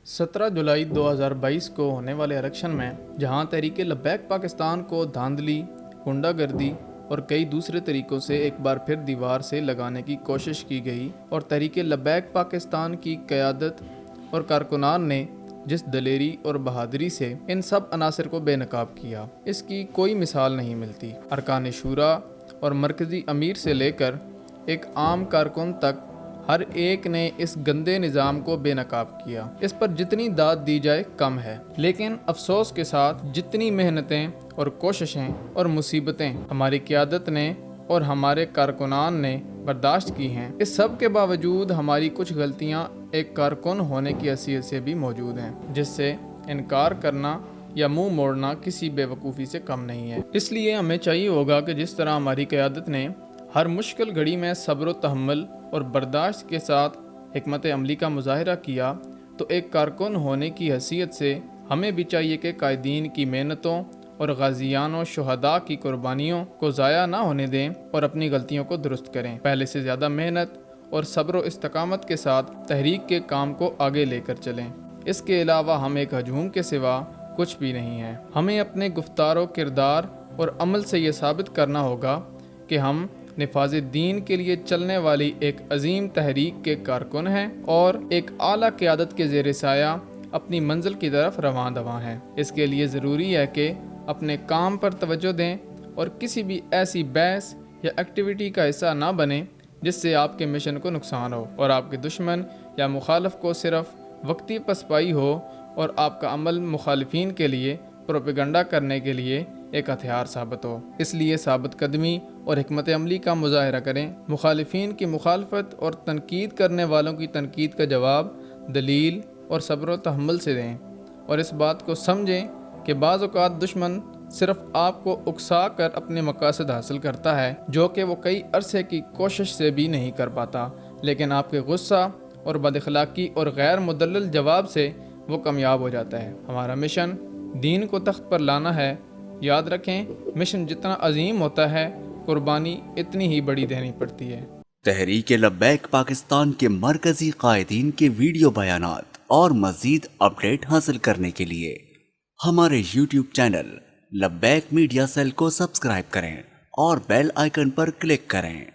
17 जुलाई 2022 को होने वाले इलेक्शन में जहां तहरीक लब्बैक पाकिस्तान को धांधली, गुंडागर्दी और कई दूसरे तरीक़ों से एक बार फिर दीवार से लगाने की कोशिश की गई और तहरीक लब्बैक पाकिस्तान की क़यादत और कारकुनान ने जिस दलेरी और बहादुरी से इन सब अनासर को बेनकाब किया, इसकी कोई मिसाल नहीं मिलती। अरकान शूरा और मरकज़ी अमीर से लेकर एक आम कारकुन तक हर एक ने इस गंदे निज़ाम को बेनकाब किया। इस पर जितनी दाद दी जाए कम है, लेकिन अफसोस के साथ जितनी मेहनतें और कोशिशें और मुसीबतें हमारी क़यादत ने और हमारे कारकुनान ने बर्दाश्त की हैं, इस सब के बावजूद हमारी कुछ गलतियां एक कारकुन होने की हैसियत से भी मौजूद हैं, जिससे इनकार करना या मुंह मोड़ना किसी बेवकूफ़ी से कम नहीं है। इसलिए हमें चाहिए होगा कि जिस तरह हमारी क़यादत ने हर मुश्किल घड़ी में सब्र व तहम्मुल और बर्दाश्त के साथ हिकमत अमली का मुजाहरा किया, तो एक कारकुन होने की हैसियत से हमें भी चाहिए कि कायदीन की मेहनतों और गाजियान व शुहदा की कुर्बानियों को ज़ाया ना होने दें और अपनी गलतियों को दुरुस्त करें। पहले से ज़्यादा मेहनत और सब्र व इस्तकामत के साथ तहरीक के काम को आगे लेकर चलें। इसके अलावा हम एक हजूम के सिवा कुछ भी नहीं हैं। हमें अपने गुफ्तार किरदार और अमल से ये साबित करना होगा कि हम निफाज़ दीन के लिए चलने वाली एक अजीम तहरीक के कारकुन हैं और एक आला क़यादत के ज़ेर साया अपनी मंजिल की तरफ रवां दवां हैं। इसके लिए ज़रूरी है कि अपने काम पर तवज्जो दें और किसी भी ऐसी बहस या एक्टिविटी का हिस्सा ना बने जिससे आपके मिशन को नुकसान हो और आपके दुश्मन या मुखालफ को सिर्फ वक्ती पसपाई हो और आपका अमल मुखालिफिन के लिए प्रोपेगंडा करने के लिए एक हथियार साबित हो। इसलिए साबित कदमी और हिकमत अमली का मुजाहरा करें। मुखालिफिन की मुखालफत और तनकीद करने वालों की तनकीद का जवाब दलील और सब्र व तहम्मुल से दें और इस बात को समझें कि बाज़ औक़ात दुश्मन सिर्फ आपको उकसा कर अपने मकासद हासिल करता है, जो कि वो कई अरसे की कोशिश से भी नहीं कर पाता, लेकिन आपके गुस्सा और बदअखलाक़ी और गैर मुदल्लल जवाब से वो कामयाब हो जाता है। हमारा मिशन दीन को तख्त पर लाना है। याद रखें, मिशन जितना अजीम होता है, कुर्बानी इतनी ही बड़ी देनी पड़ती है। तहरीक लब्बैक पाकिस्तान के मरकजी कायदीन के वीडियो बयानात और मज़ीद अपडेट हासिल करने के लिए हमारे YouTube चैनल लब्बैक मीडिया सेल को सब्सक्राइब करें और बेल आइकन पर क्लिक करें।